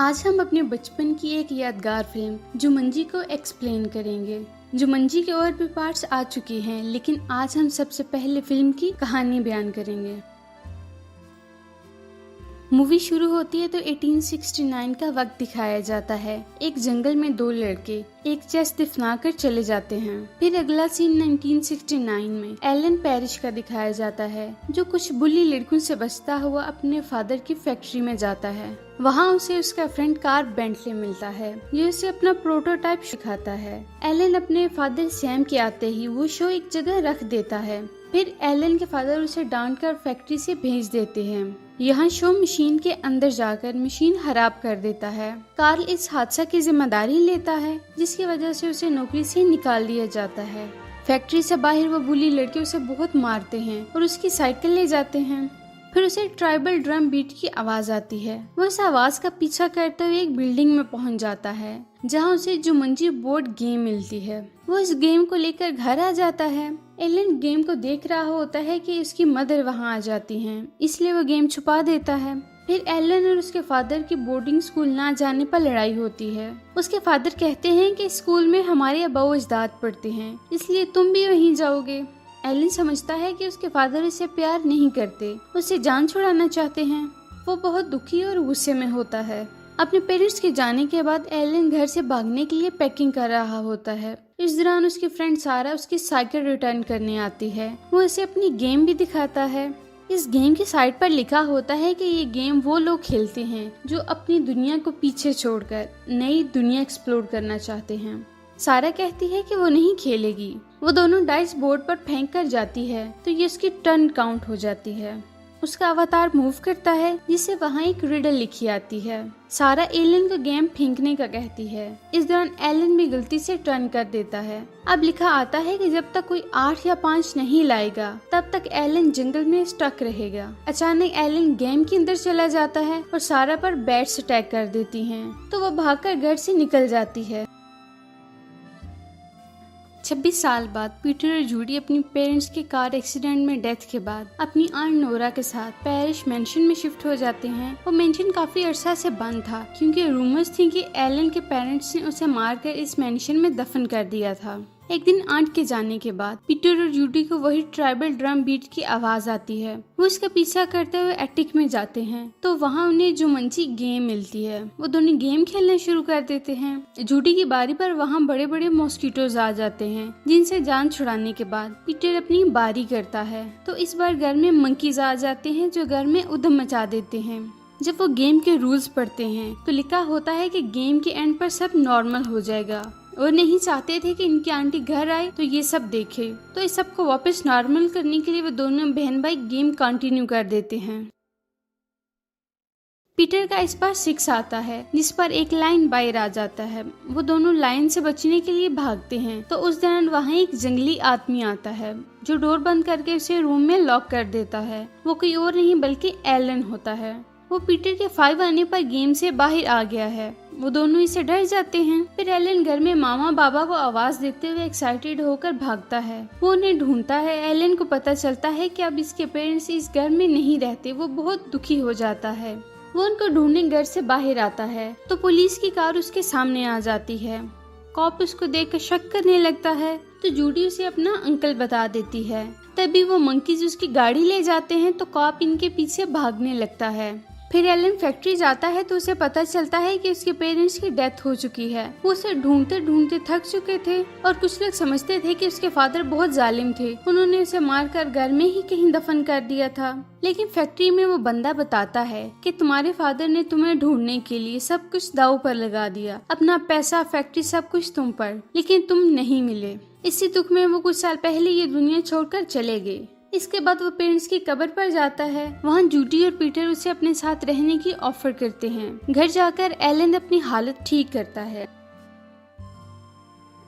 आज हम अपने बचपन की एक यादगार फिल्म जुमंजी को एक्सप्लेन करेंगे। जुमंजी के और भी पार्ट्स आ चुके हैं, लेकिन आज हम सबसे पहले फिल्म की कहानी बयान करेंगे। मूवी शुरू होती है तो 1869 का वक्त दिखाया जाता है। एक जंगल में दो लड़के एक चेस्ट दफना कर चले जाते हैं। फिर अगला सीन 1969 में एलन पेरिश का दिखाया जाता है, जो कुछ बुली लड़कों से बचता हुआ अपने फादर की फैक्ट्री में जाता है। वहाँ उसे उसका फ्रेंड कार बेंटले मिलता है, जो उसे अपना प्रोटोटाइप सिखाता है। एलन अपने फादर सैम के आते ही वो शो एक जगह रख देता है। फिर एलन के फादर उसे डांट कर फैक्ट्री से भेज देते हैं। यहाँ शो मशीन के अंदर जाकर मशीन खराब कर देता है। कार्ल इस हादसा की जिम्मेदारी लेता है, जिसकी वजह से उसे नौकरी से निकाल दिया जाता है। फैक्ट्री से बाहर वो बुली लड़के उसे बहुत मारते हैं और उसकी साइकिल ले जाते हैं। फिर उसे ट्राइबल ड्रम बीट की आवाज आती है। वो इस आवाज का पीछा करते हुए एक बिल्डिंग में पहुंच जाता है, जहां उसे जुमंजी बोर्ड गेम मिलती है। वो इस गेम को लेकर घर आ जाता है। एलन गेम को देख रहा होता है कि उसकी मदर वहां आ जाती हैं, इसलिए वो गेम छुपा देता है। फिर एलन और उसके फादर की बोर्डिंग स्कूल ना जाने पर लड़ाई होती है। उसके फादर कहते हैं कि स्कूल में हमारे अब्बा अजदाद पढ़ते हैं, इसलिए तुम भी वहीं जाओगे। एलन समझता है कि उसके फादर उसे प्यार नहीं करते, उससे जान छुड़ाना चाहते हैं। वो बहुत दुखी और गुस्से में होता है। अपने पेरेंट्स के जाने के बाद एलन घर से भागने के लिए पैकिंग कर रहा होता है। इस दौरान उसकी फ्रेंड सारा उसकी साइकिल रिटर्न करने आती है। वो उसे अपनी गेम भी दिखाता है। इस गेम की साइड पर लिखा होता है कि ये गेम वो लोग खेलते हैं जो अपनी दुनिया को पीछे छोड़कर नई दुनिया एक्सप्लोर करना चाहते हैं। सारा कहती है कि वो नहीं खेलेगी। वो दोनों डाइस बोर्ड पर फेंक कर जाती है तो ये उसकी टर्न काउंट हो जाती है। उसका अवतार मूव करता है, जिससे वहाँ एक रिडल लिखी आती है। सारा एलन को गेम फेंकने का कहती है। इस दौरान एलन भी गलती से टर्न कर देता है। अब लिखा आता है कि जब तक कोई 8 या 5 नहीं लाएगा तब तक एलन जंगल में स्टक रहेगा। अचानक एलन गेम के अंदर चला जाता है और सारा पर बैट्स अटैक कर देती हैं, तो वो भागकर घर से निकल जाती है। 26 साल बाद पीटर और जूडी अपनी पेरेंट्स के कार एक्सीडेंट में डेथ के बाद अपनी आंट नोरा के साथ पेरिश मेंशन में शिफ्ट हो जाते हैं। वो मेंशन काफी अरसा से बंद था, क्योंकि रूमर्स थी कि एलन के पेरेंट्स ने उसे मारकर इस मेंशन में दफन कर दिया था। एक दिन आंट के जाने के बाद पीटर और जूडी को वही ट्राइबल ड्रम बीट की आवाज आती है। वो इसका पीछा करते हुए एटिक में जाते हैं, तो वहाँ उन्हें जुमंजी गेम मिलती है। वो दोनों गेम खेलना शुरू कर देते हैं। जूडी की बारी पर वहाँ बड़े बड़े मॉस्किटोज आ जाते हैं, जिनसे जान छुड़ाने के बाद पीटर अपनी बारी करता है, तो इस बार घर में मंकीज आ जाते हैं, जो घर में उधम मचा देते हैं। जब वो गेम के रूल्स पढ़ते हैं तो लिखा होता है कि गेम के एंड पर सब नॉर्मल हो जाएगा। वो नहीं चाहते थे कि इनकी आंटी घर आए तो ये सब देखे, तो इस सब को वापस नॉर्मल करने के लिए वो दोनों बहन भाई गेम कंटिन्यू कर देते हैं। पीटर का इस बार 6 आता है, जिस पर एक लाइन बाहर आ जाता है। वो दोनों लाइन से बचने के लिए भागते हैं, तो उस दौरान वहाँ एक जंगली आदमी आता है, जो डोर बंद करके उसे रूम में लॉक कर देता है। वो कोई और नहीं बल्कि एलन होता है। वो पीटर के 5 आने पर गेम से बाहर आ गया है। वो दोनों इससे डर जाते हैं। फिर एलन घर में मामा बाबा को आवाज देते हुए एक्साइटेड होकर भागता है। वो उन्हें ढूंढता है। एलन को पता चलता है कि अब इसके पेरेंट्स इस घर में नहीं रहते। वो बहुत दुखी हो जाता है। वो उनको ढूंढने घर से बाहर आता है, तो पुलिस की कार उसके सामने आ जाती है। कॉप उसको देखकर शक करने लगता है, तो जूडी उसे अपना अंकल बता देती है। तभी वो मंकीज उसकी गाड़ी ले जाते हैं, तो कॉप इनके पीछे भागने लगता है। फिर एलन फैक्ट्री जाता है, तो उसे पता चलता है कि उसके पेरेंट्स की डेथ हो चुकी है। वो उसे ढूंढते ढूंढते थक चुके थे, और कुछ लोग समझते थे कि उसके फादर बहुत जालिम थे। उन्होंने उसे मारकर घर में ही कहीं दफन कर दिया था। लेकिन फैक्ट्री में वो बंदा बताता है कि तुम्हारे फादर ने तुम्हें ढूंढने के लिए सब कुछ दांव पर लगा दिया, अपना पैसा, फैक्ट्री, सब कुछ तुम पर, लेकिन तुम नहीं मिले। इसी दुख में वो कुछ साल पहले ये दुनिया छोड़कर चले गए। इसके बाद वो पेरेंट्स की कब्र पर जाता है। वहाँ जूडी और पीटर उसे अपने साथ रहने की ऑफर करते हैं। घर जाकर एलन अपनी हालत ठीक करता है।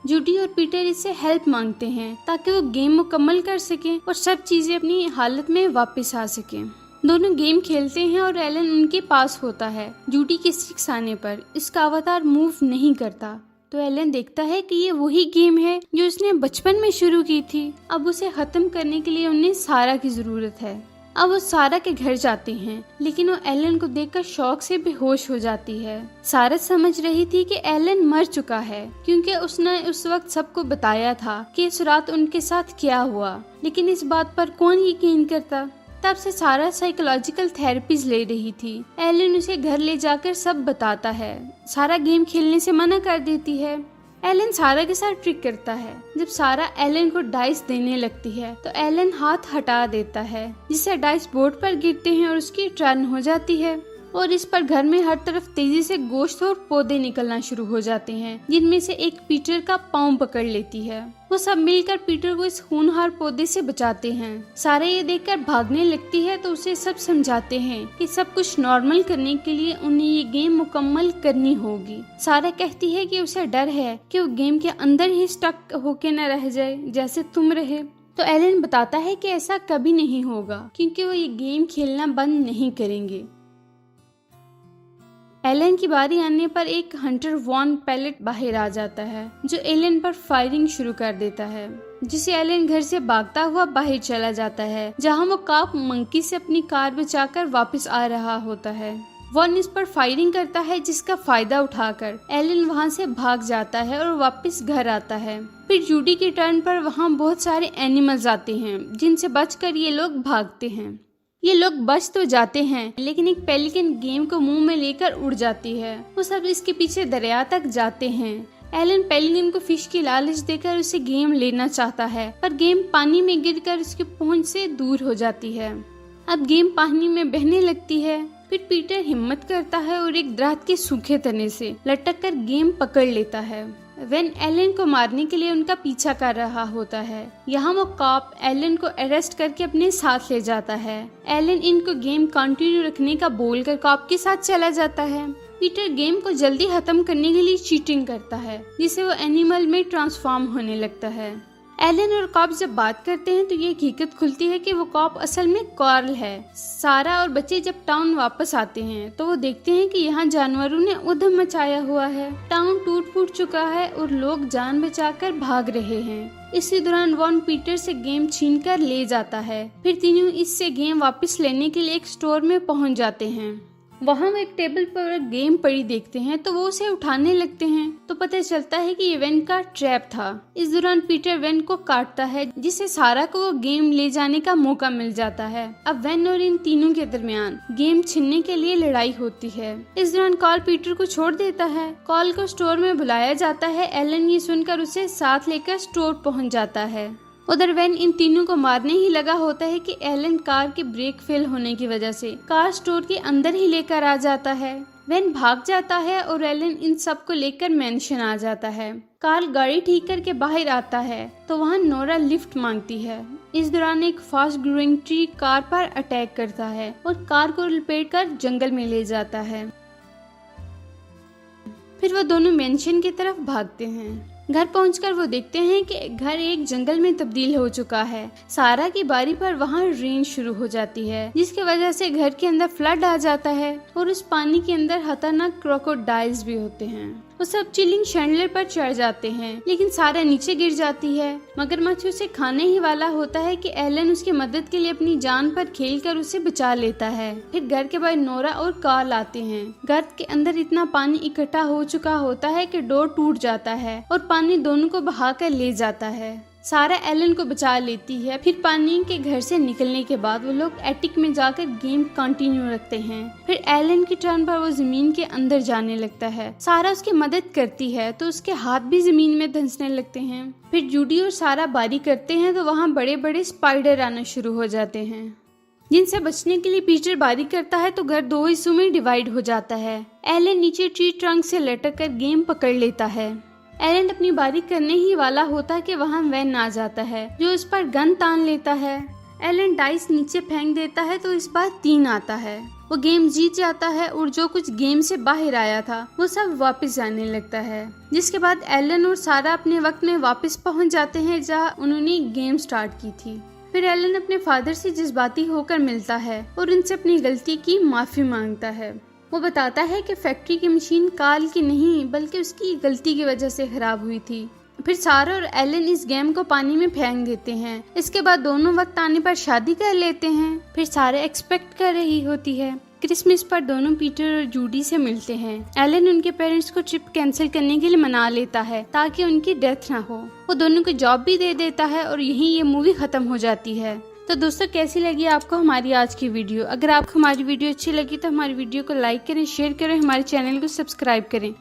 जूडी और पीटर इससे हेल्प मांगते हैं ताकि वो गेम मुकम्मल कर सकें और सब चीजें अपनी हालत में वापस आ सकें। दोनों गेम खेलते हैं और एलन उनके पास होता है। जूडी के 6 आने पर इसका अवतार मूव नहीं करता, तो एलन देखता है कि ये वही गेम है जो उसने बचपन में शुरू की थी। अब उसे खत्म करने के लिए उन्हें सारा की जरूरत है। अब वो सारा के घर जाते हैं, लेकिन वो एलन को देखकर शौक से बेहोश हो जाती है। सारा समझ रही थी कि एलन मर चुका है, क्योंकि उसने उस वक्त सबको बताया था कि इस रात उनके साथ क्या हुआ, लेकिन इस बात पर कौन यकीन करता। तब से सारा साइकोलॉजिकल थेरेपीज ले रही थी। एलन उसे घर ले जाकर सब बताता है। सारा गेम खेलने से मना कर देती है। एलन सारा के साथ ट्रिक करता है। जब सारा एलन को डाइस देने लगती है तो एलन हाथ हटा देता है, जिससे डाइस बोर्ड पर गिरते हैं और उसकी टर्न हो जाती है। और इस पर घर में हर तरफ तेजी से गोश्त और पौधे निकलना शुरू हो जाते हैं, जिनमें से एक पीटर का पाँव पकड़ लेती है। वो सब मिलकर पीटर को इस खूनहार पौधे से बचाते हैं। सारा ये देखकर भागने लगती है तो उसे सब समझाते हैं कि सब कुछ नॉर्मल करने के लिए उन्हें ये गेम मुकम्मल करनी होगी। सारा कहती है कि उसे डर है कि वो गेम के अंदर ही स्टक होके न रह जाए जैसे तुम रहे। तो एलन बताता है कि ऐसा कभी नहीं होगा, क्योंकि वो ये गेम खेलना बंद नहीं करेंगे। एलन की बारी आने पर एक हंटर वॉन पैलेट बाहर आ जाता है, जो एलन पर फायरिंग शुरू कर देता है, जिसे एलन घर से भागता हुआ बाहर चला जाता है, जहां वो कॉप मंकी से अपनी कार बचाकर वापस आ रहा होता है। वॉन इस पर फायरिंग करता है, जिसका फायदा उठाकर एलन वहां से भाग जाता है और वापस घर आता है। फिर जूडी की टर्न पर वहां बहुत सारे एनिमल्स आते हैं, जिनसे बचकर ये लोग भागते हैं। ये लोग बच तो जाते हैं, लेकिन एक पेलिकन गेम को मुंह में लेकर उड़ जाती है। वो सब इसके पीछे दरिया तक जाते हैं। एलन पेलिकन को फिश की लालच देकर उसे गेम लेना चाहता है, पर गेम पानी में गिरकर उसकी पहुंच से दूर हो जाती है। अब गेम पानी में बहने लगती है। फिर पीटर हिम्मत करता है और एक दरख्त के सूखे तने से लटक कर गेम पकड़ लेता है। वेन एलन को मारने के लिए उनका पीछा कर रहा होता है। यहाँ वो कॉप एलन को अरेस्ट करके अपने साथ ले जाता है। एलन इनको गेम कंटिन्यू रखने का बोलकर कॉप के साथ चला जाता है। पीटर गेम को जल्दी खत्म करने के लिए चीटिंग करता है, जिससे वो एनिमल में ट्रांसफॉर्म होने लगता है। एलन और कॉप जब बात करते हैं तो ये हकीकत खुलती है कि वो कॉप असल में कार्ल है। सारा और बच्चे जब टाउन वापस आते हैं तो वो देखते हैं कि यहाँ जानवरों ने उधम मचाया हुआ है। टाउन टूट फूट चुका है और लोग जान बचाकर भाग रहे हैं। इसी दौरान वॉन पीटर से गेम छीन कर ले जाता है। फिर तीनों इससे गेम वापस लेने के लिए एक स्टोर में पहुँच जाते हैं। वहाँ वो एक टेबल पर गेम पड़ी देखते हैं तो वो उसे उठाने लगते हैं, तो पता चलता है कि ये वेन का ट्रैप था। इस दौरान पीटर वेन को काटता है, जिससे सारा को वो गेम ले जाने का मौका मिल जाता है। अब वेन और इन तीनों के दरमियान गेम छीनने के लिए लड़ाई होती है। इस दौरान कॉल पीटर को छोड़ देता है। कॉल को स्टोर में बुलाया जाता है। एलन ये सुनकर उसे साथ लेकर स्टोर पहुँच जाता है। उधर वेन इन तीनों को मारने ही लगा होता है कि एलन कार के ब्रेक फेल होने की वजह से कार स्टोर के अंदर ही लेकर आ जाता है। वेन भाग जाता है और एलन इन सब को लेकर मैंशन आ जाता है। कार्ल गाड़ी ठीक करके बाहर आता है तो वहाँ नोरा लिफ्ट मांगती है। इस दौरान एक फास्ट ग्रोइंग ट्री कार पर अटैक करता है और कार को लपेट कर जंगल में ले जाता है। फिर वो दोनों मैंशन की तरफ भागते हैं। घर पहुंचकर वो देखते हैं कि घर एक जंगल में तब्दील हो चुका है। सारा की बारी पर वहाँ रेन शुरू हो जाती है, जिसकी वजह से घर के अंदर फ्लड आ जाता है और उस पानी के अंदर खतरनाक क्रोकोडाइल्स भी होते हैं। वो सब चिलिंग शैंडलर पर चढ़ जाते हैं, लेकिन सारा नीचे गिर जाती है। मगरमच्छ उसे खाने ही वाला होता है कि एलन उसकी मदद के लिए अपनी जान पर खेलकर उसे बचा लेता है। फिर घर के बाहर नोरा और कार्ल आते हैं। घर के अंदर इतना पानी इकट्ठा हो चुका होता है कि डोर टूट जाता है और पानी दोनों को बहाकर ले जाता है। सारा एलन को बचा लेती है। फिर पानी के घर से निकलने के बाद वो लोग एटिक में जाकर गेम कंटिन्यू रखते हैं। फिर एलन की टर्न पर वो जमीन के अंदर जाने लगता है। सारा उसकी मदद करती है तो उसके हाथ भी जमीन में धंसने लगते हैं। फिर जूडी और सारा बारी करते हैं तो वहाँ बड़े बड़े स्पाइडर आना शुरू हो जाते हैं, जिनसे बचने के लिए पीटर बारी करता है तो घर दो हिस्सों में डिवाइड हो जाता है। एलन नीचे ट्री ट्रंक से लटक कर गेम पकड़ लेता है। एलन अपनी बारी करने ही वाला होता है कि वहाँ वैन आ जाता है, जो उस पर गन तान लेता है। एलन डाइस नीचे फेंक देता है तो इस बार 3 आता है। वो गेम जीत जाता है और जो कुछ गेम से बाहर आया था वो सब वापस जाने लगता है। जिसके बाद एलन और सारा अपने वक्त में वापस पहुँच जाते हैं जहाँ उन्होंने गेम स्टार्ट की थी। फिर एलन अपने फादर से जज्बाती होकर मिलता है और उनसे अपनी गलती की माफी मांगता है। वो बताता है कि फैक्ट्री की मशीन कार्ल की नहीं बल्कि उसकी गलती की वजह से खराब हुई थी। फिर सारा और एलन इस गेम को पानी में फेंक देते हैं। इसके बाद दोनों वक्त आने पर शादी कर लेते हैं। फिर सारा एक्सपेक्ट कर रही होती है। क्रिसमस पर दोनों पीटर और जूडी से मिलते हैं। एलन उनके पेरेंट्स को ट्रिप कैंसिल करने के लिए मना लेता है ताकि उनकी डेथ ना हो। वो दोनों को जॉब भी दे देता है और यहीं ये मूवी खत्म हो जाती है। तो दोस्तों, कैसी लगी आपको हमारी आज की वीडियो? अगर आपको हमारी वीडियो अच्छी लगी तो हमारी वीडियो को लाइक करें, शेयर करें, हमारे चैनल को सब्सक्राइब करें।